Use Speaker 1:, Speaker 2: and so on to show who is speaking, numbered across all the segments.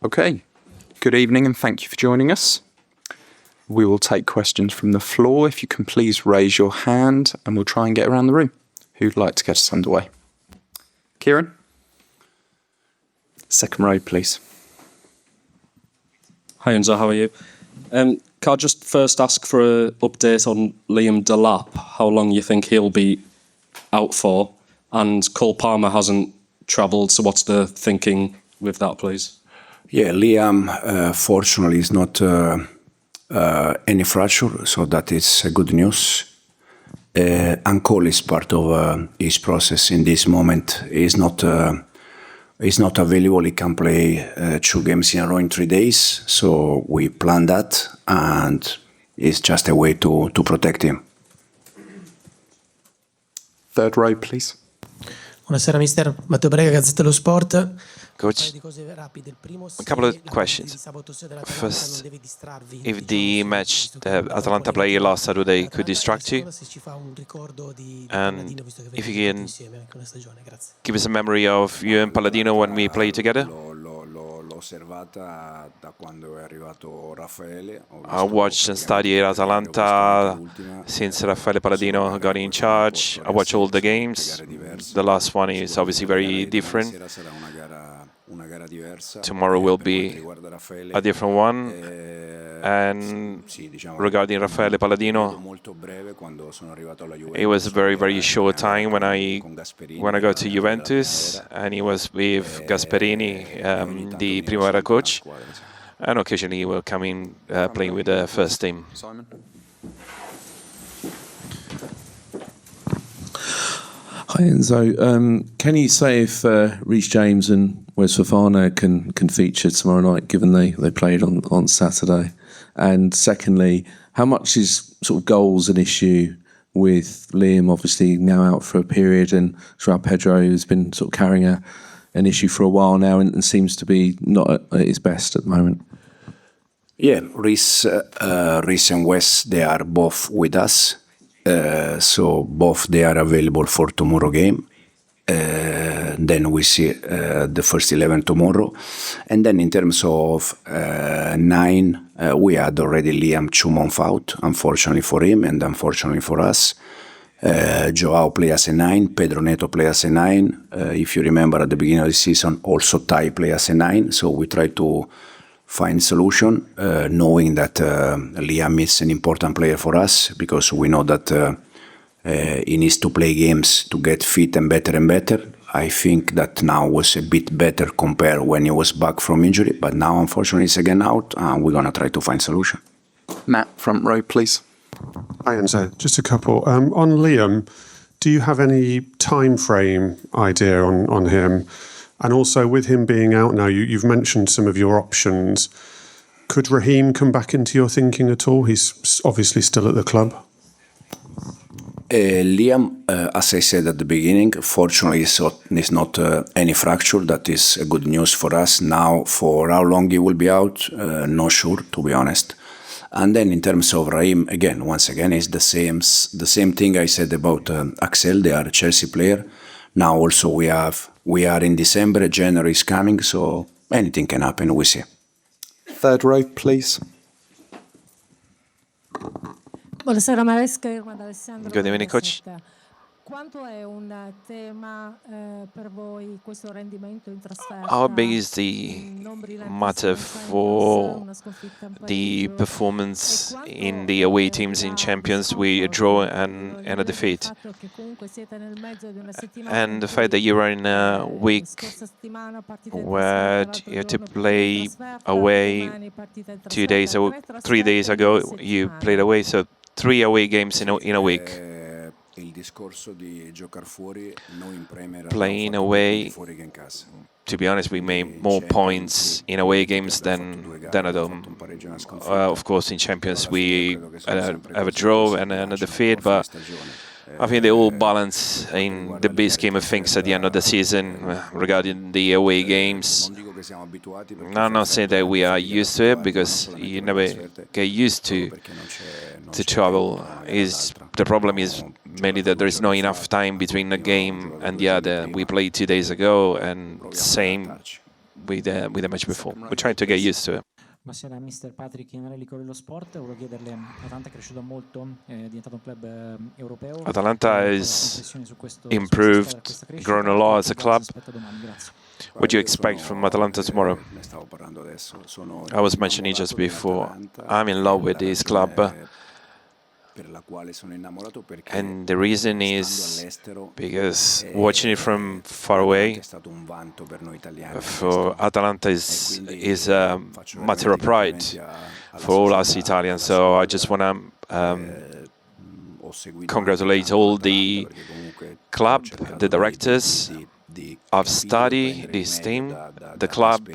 Speaker 1: Okay, good evening and thank you for joining us. We will take questions from the floor. If you can please raise your hand and we'll try and get around the room. Who'd like to get us underway? Kieran? Second row, please.
Speaker 2: Hi Enzo, how are you? Can I just first ask for an update on Liam Delap, how long you think he'll be out for? And Cole Palmer hasn't travelled, so what's the thinking with that, please?
Speaker 3: Yeah, Liam, fortunately, is not any fracture, so that is good news. And Cole is part of his process in this moment. He's not available. He can play 2 games in a row in 3 days, so we planned that, and it's just a way to protect him.
Speaker 1: Third row, please.
Speaker 4: Buonasera mister, Matteo Brega, Gazzetta dello Sport.
Speaker 5: Coach, a couple of questions. First, if the match Atalanta played last Saturday could distract you, and if you can give us a memory of you and Palladino when we played together. I watched and studied Atalanta since Raffaele Palladino got in charge. I watched all the games. The last one is obviously very different. Tomorrow will be a different one. And regarding Raffaele Palladino, it was a very, very short time when I got to Juventus, and he was with Gasperini, the Primavera coach, and occasionally he will come in playing with the first team.
Speaker 1: Simon?
Speaker 6: Hi Enzo, can you say if Reece James and Wes Fofana can feature tomorrow night, given they played on Saturday? And secondly, how much is sort of goals an issue with Liam obviously now out for a period, and Joao Pedro, who's been sort of carrying an issue for a while now and seems to be not at his best at the moment?
Speaker 3: Yeah, Reece and Wes, they are both with us. So both they are available for tomorrow game. Then we see the first 11 tomorrow. And then in terms of 9, we had already Liam 2 months out, unfortunately for him and unfortunately for us. Joao play as a 9, Pedro Neto play as a 9. If you remember at the beginning of the season, also Ty play as a 9. So we try to find solution, knowing that Liam is an important player for us, because we know that he needs to play games to get fit and better. I think that now was a bit better compared when he was back from injury, but now unfortunately he's again out, and we're going to try to find solution.
Speaker 1: Matt, front row, please.
Speaker 7: Hi Enzo, just a couple. On Liam, do you have any time frame idea on him? And also with him being out now, you've mentioned some of your options. Could Raheem come back into your thinking at all? He's obviously still at the club.
Speaker 3: Liam, as I said at the beginning, fortunately it's not any fracture. That is good news for us. Now, for how long he will be out, not sure, to be honest. And then in terms of Raheem, once again, it's the same thing I said about Axel. They are a Chelsea player. Now also we are in December, January is coming, so anything can happen, we see.
Speaker 1: Third row, please.
Speaker 8: Buonasera Maresca, Irma d'Alessandro.
Speaker 5: Good evening, coach.
Speaker 8: Quanto è un tema per voi questo rendimento in trasferta?
Speaker 5: How big is the matter for the performance in the away teams in Champions? We a draw and a defeat. And the fact that you are in a week where you had to play away 3 days ago, you played away, so 3 away games in a week. Playing away, to be honest, we made more points in away games than at home. Of course, in Champions we have a draw and a defeat, but I think they all balance in the big scheme of things at the end of the season regarding the away games. I'm not saying that we are used to it, because you never get used to travel. The problem is mainly that there is not enough time between a game and the other. We played 2 days ago, and same with the match before. We're trying to get used to it.
Speaker 9: Buonasera mister Patrick Iannarelli con lo Sport, volevo chiederle, Atalanta è cresciuto molto, è diventato un club europeo.
Speaker 5: Atalanta has improved, grown a lot as a club. What do you expect from Atalanta tomorrow? I was mentioning just before, I'm in love with this club. And the reason is because watching it from far away for Atalanta is a matter of pride for all us Italians. So I just want to congratulate all the club, the directors. I've studied this team, the club,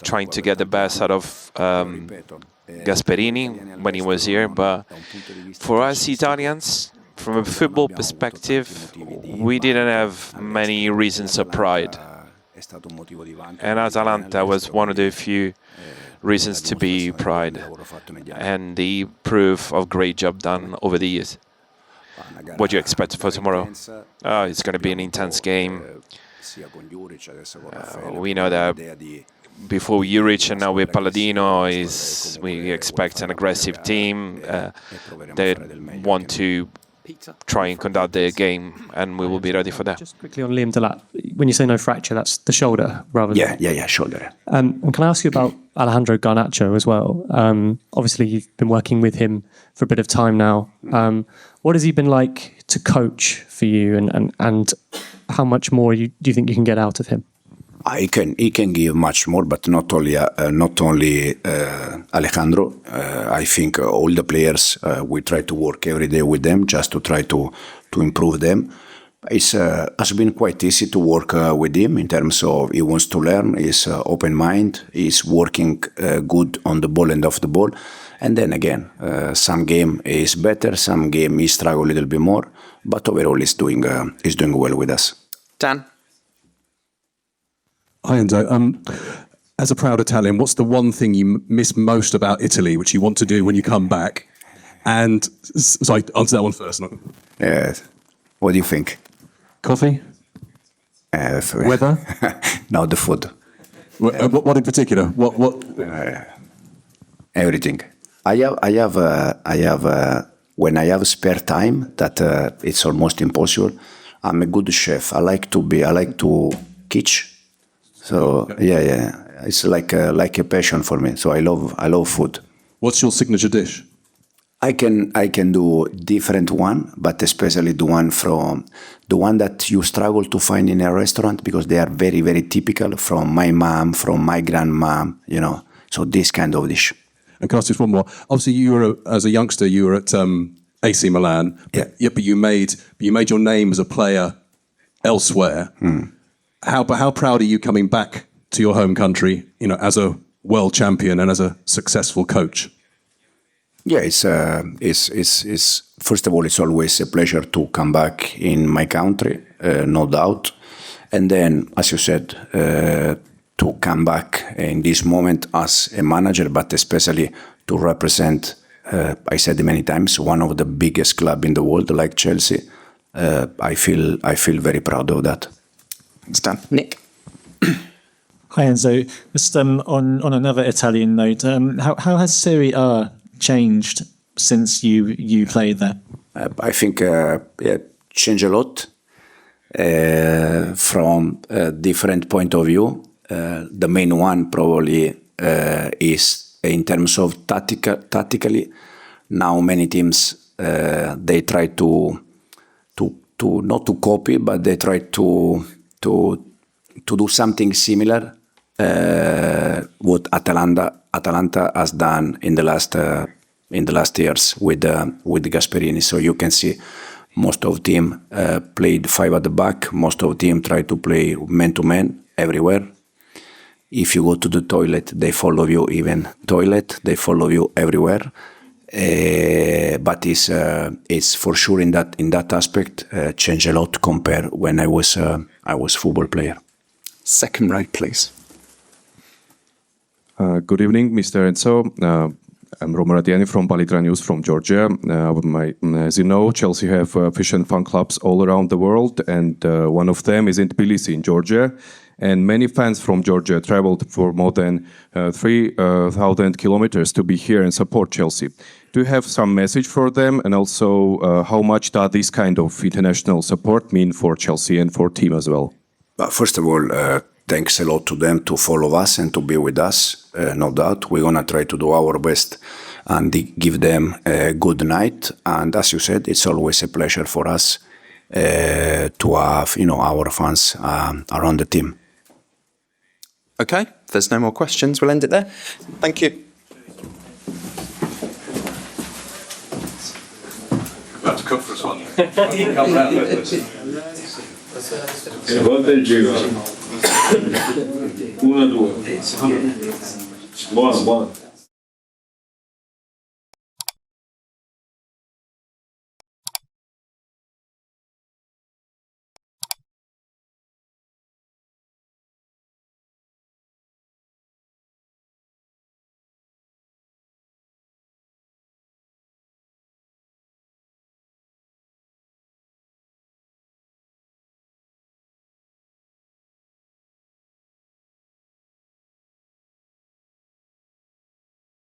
Speaker 5: trying to get the best out of Gasperini when he was here, but for us Italians, from a football perspective, we didn't have many reasons of pride. And Atalanta was one of the few reasons to be pride, and the proof of great job done over the years. What do you expect for tomorrow? It's going to be an intense game. We know that before Juric and now with Palladino, we expect an aggressive team. They want to try and conduct their game, and we will be ready for that.
Speaker 10: Just quickly on Liam Delap, when you say no fracture, that's the shoulder rather than...
Speaker 3: Yeah, shoulder.
Speaker 10: And can I ask you about Alejandro Garnacho as well? Obviously, you've been working with him for a bit of time now. What has he been like to coach for you, and how much more do you think you can get out of him?
Speaker 3: He can give much more, but not only Alejandro. I think all the players, we try to work every day with them just to try to improve them. It has been quite easy to work with him in terms of he wants to learn, he's open mind, he's working good on the ball and off the ball. And then again, some game is better, some game he struggle a little bit more, but overall he's doing well with us.
Speaker 1: Dan?
Speaker 6: Hi Enzo. As a proud Italian, what's the one thing you miss most about Italy, which you want to do when you come back? And sorry, answer that one first.
Speaker 3: What do you think?
Speaker 6: Coffee? Weather?
Speaker 3: No, the food.
Speaker 6: What in particular? What?
Speaker 3: Everything. I have when I have spare time that it's almost impossible. I'm a good chef. I like to teach. So yeah, it's like a passion for me. So I love food.
Speaker 6: What's your signature dish?
Speaker 3: I can do different one, but especially the one that you struggle to find in a restaurant because they are very, very typical from my mom, from my grandma, So this kind of dish.
Speaker 6: And can I ask just one more? Obviously, as a youngster, you were at AC Milan. But you made your name as a player elsewhere. How proud are you coming back to your home country, as a world champion and as a successful coach?
Speaker 3: Yeah, it's first of all, it's always a pleasure to come back in my country, no doubt. And then, as you said, to come back in this moment as a manager, but especially to represent, I said many times, one of the biggest clubs in the world, like Chelsea. I feel very proud of that.
Speaker 1: Stan. Nick.
Speaker 9: Hi Enzo. Just on another Italian note, how has Serie A changed since you played there?
Speaker 3: I think changed a lot from a different point of view. The main one probably is in terms of tactically. Now many teams they try to not to copy, but they try to do something similar. What Atalanta has done in the last years with Gasperini. So you can see most of team played 5 at the back. Most of team try to play man to man everywhere. If you go to the toilet, they follow you. Even toilet, they follow you everywhere. But it's for sure in that aspect changed a lot compared when I was football player.
Speaker 1: Second row, please.
Speaker 11: Good evening, Mr. Enzo.
Speaker 6: I'm Romaradiani from Palitra News from Georgia. As you know, Chelsea have fish and fun clubs all around the world, and one of them is in Tbilisi in Georgia. And many fans from Georgia traveled for more than 3,000 kilometers to be here and support Chelsea. Do you have some message for them? And also, how much does this kind of international support mean for Chelsea and for team as well?
Speaker 3: First of all, thanks a lot to them to follow us and to be with us. No doubt, we're gonna try to do our best and give them a good night. And as you said, it's always a pleasure for us to have our fans around the team.
Speaker 1: Okay, if there's no more questions, we'll end it there. Thank you.
Speaker 6: About to cook for us one.
Speaker 11: Volta il giro. 1-2. Buono, buono.